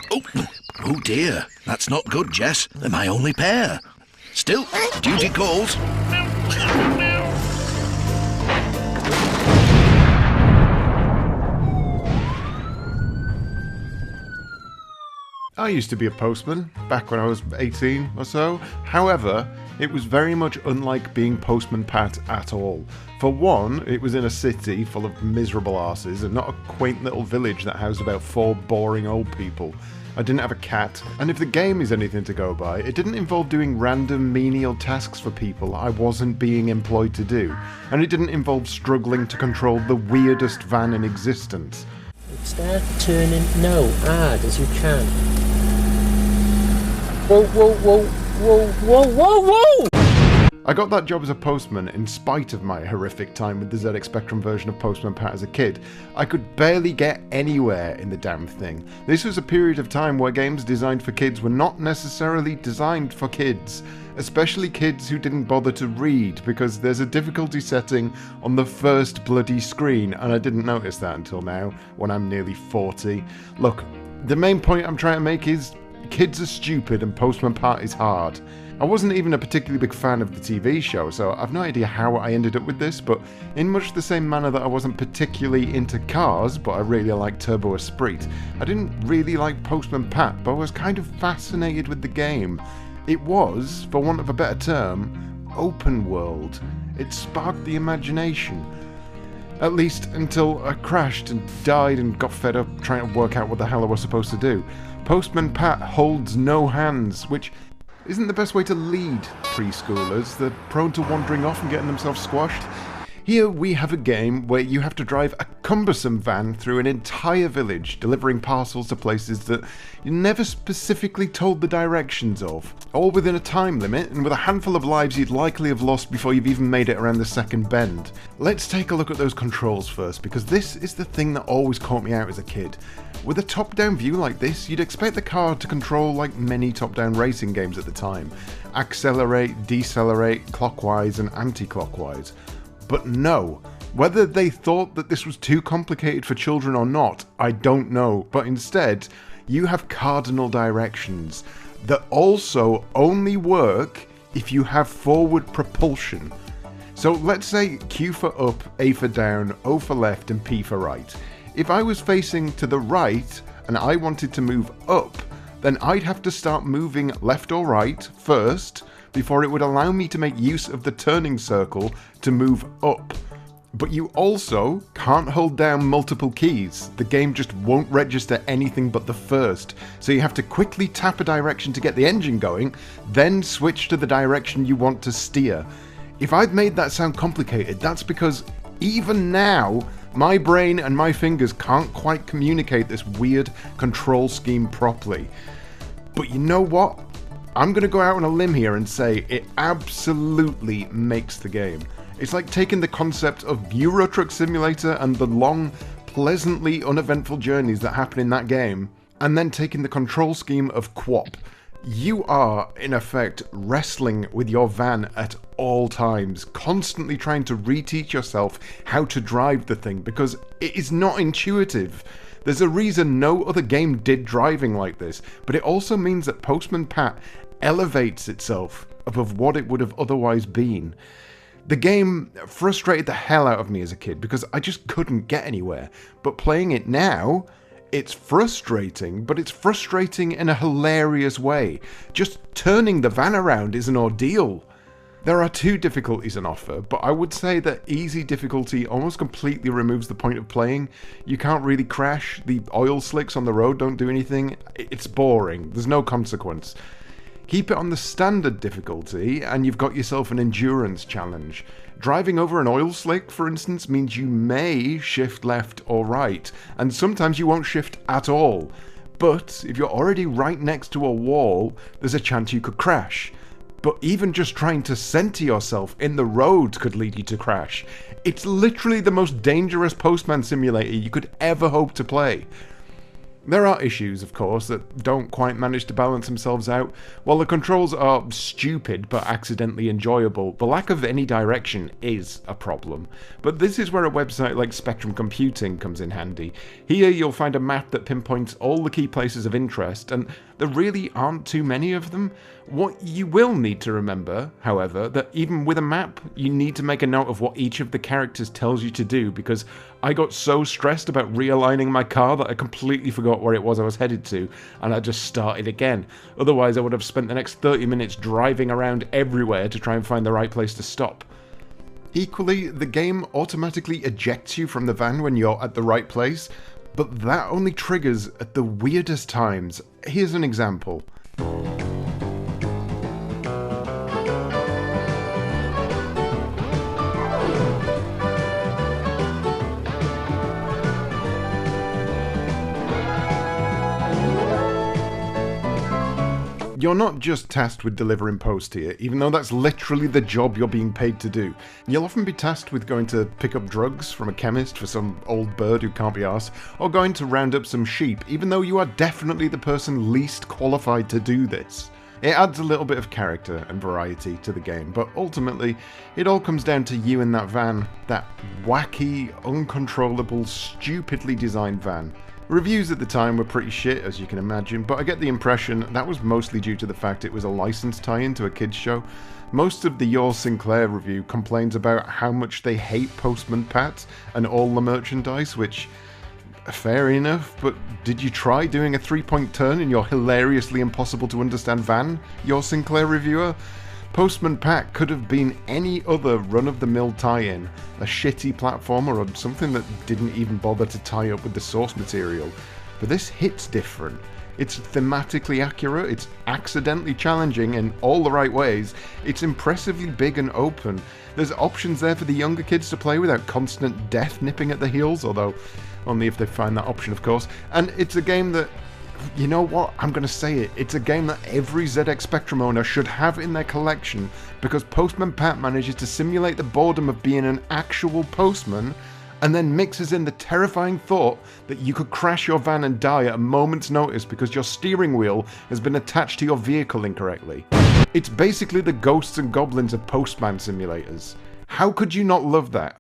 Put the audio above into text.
Oh, oh dear, that's not good, Jess. They're my only pair. Still, duty calls. I used to be a postman, back when I was 18 or so. However, it was very much unlike being Postman Pat at all. For one, it was in a city full of miserable arses and not a quaint little village that housed about 4 boring old people. I didn't have a cat, and if the game is anything to go by, it didn't involve doing random menial tasks for people I wasn't being employed to do, and it didn't involve struggling to control the weirdest van in existence. Start turning hard as you can. Whoa, whoa, whoa, whoa, whoa, whoa, whoa! I got that job as a postman in spite of my horrific time with the ZX Spectrum version of Postman Pat as a kid. I could barely get anywhere in the damn thing. This was a period of time where games designed for kids were not necessarily designed for kids, especially kids who didn't bother to read, because there's a difficulty setting on the first bloody screen, and I didn't notice that until now, when I'm nearly 40. Look, the main point I'm trying to make is, kids are stupid and Postman Pat is hard. I wasn't even a particularly big fan of the TV show, so I've no idea how I ended up with this, but in much the same manner that I wasn't particularly into cars, but I really liked Turbo Esprit, I didn't really like Postman Pat, but I was kind of fascinated with the game. It was, for want of a better term, open world. It sparked the imagination. At least until I crashed and died and got fed up trying to work out what the hell I was supposed to do. Postman Pat holds no hands, which isn't the best way to lead preschoolers. They're prone to wandering off and getting themselves squashed. Here we have a game where you have to drive a cumbersome van through an entire village, delivering parcels to places that you're never specifically told the directions of, all within a time limit and with a handful of lives you'd likely have lost before you've even made it around the second bend. Let's take a look at those controls first, because this is the thing that always caught me out as a kid. With a top-down view like this, you'd expect the car to control like many top-down racing games at the time. Accelerate, decelerate, clockwise and anti-clockwise. But no, whether they thought that this was too complicated for children or not, I don't know, but instead, you have cardinal directions that also only work if you have forward propulsion. So let's say Q for up, A for down, O for left and P for right. If I was facing to the right and I wanted to move up, then I'd have to start moving left or right first before it would allow me to make use of the turning circle to move up. But you also can't hold down multiple keys. The game just won't register anything but the first. So you have to quickly tap a direction to get the engine going, then switch to the direction you want to steer. If I've made that sound complicated, that's because even now, my brain and my fingers can't quite communicate this weird control scheme properly. But you know what? I'm going to go out on a limb here and say it absolutely makes the game. It's like taking the concept of Euro Truck Simulator and the long, pleasantly uneventful journeys that happen in that game, and then taking the control scheme of QWOP. You are, in effect, wrestling with your van at all times, constantly trying to reteach yourself how to drive the thing, because it is not intuitive. There's a reason no other game did driving like this, but it also means that Postman Pat elevates itself above what it would have otherwise been. The game frustrated the hell out of me as a kid because I just couldn't get anywhere, but playing it now, it's frustrating, but it's frustrating in a hilarious way. Just turning the van around is an ordeal. There are 2 difficulties on offer, but I would say that easy difficulty almost completely removes the point of playing. You can't really crash, the oil slicks on the road don't do anything, it's boring, there's no consequence. Keep it on the standard difficulty and you've got yourself an endurance challenge. Driving over an oil slick, for instance, means you may shift left or right, and sometimes you won't shift at all. But if you're already right next to a wall, there's a chance you could crash. But even just trying to center yourself in the road could lead you to crash. It's literally the most dangerous postman simulator you could ever hope to play. There are issues, of course, that don't quite manage to balance themselves out. While the controls are stupid but accidentally enjoyable, the lack of any direction is a problem. But this is where a website like Spectrum Computing comes in handy. Here you'll find a map that pinpoints all the key places of interest, and there really aren't too many of them. What you will need to remember, however, that even with a map, you need to make a note of what each of the characters tells you to do, because I got so stressed about realigning my car that I completely forgot where it was I was headed to, and I just started again. Otherwise, I would have spent the next 30 minutes driving around everywhere to try and find the right place to stop. Equally, the game automatically ejects you from the van when you're at the right place, but that only triggers at the weirdest times. Here's an example. You're not just tasked with delivering post here, even though that's literally the job you're being paid to do. You'll often be tasked with going to pick up drugs from a chemist for some old bird who can't be arsed, or going to round up some sheep, even though you are definitely the person least qualified to do this. It adds a little bit of character and variety to the game, but ultimately, it all comes down to you in that van, that wacky, uncontrollable, stupidly designed van. Reviews at the time were pretty shit, as you can imagine, but I get the impression that was mostly due to the fact it was a licensed tie-in to a kids show. Most of the Your Sinclair review complains about how much they hate Postman Pat and all the merchandise, which, fair enough, but did you try doing a 3-point turn in your hilariously impossible to understand van, Your Sinclair reviewer? Postman Pat could have been any other run-of-the-mill tie-in, a shitty platformer or something that didn't even bother to tie up with the source material. But this hits different. It's thematically accurate, it's accidentally challenging in all the right ways, it's impressively big and open. There's options there for the younger kids to play without constant death nipping at the heels, although only if they find that option, of course. And it's a game that, you know what, I'm going to say it, it's a game that every ZX Spectrum owner should have in their collection, because Postman Pat manages to simulate the boredom of being an actual postman, and then mixes in the terrifying thought that you could crash your van and die at a moment's notice because your steering wheel has been attached to your vehicle incorrectly. It's basically the ghosts and goblins of postman simulators. How could you not love that?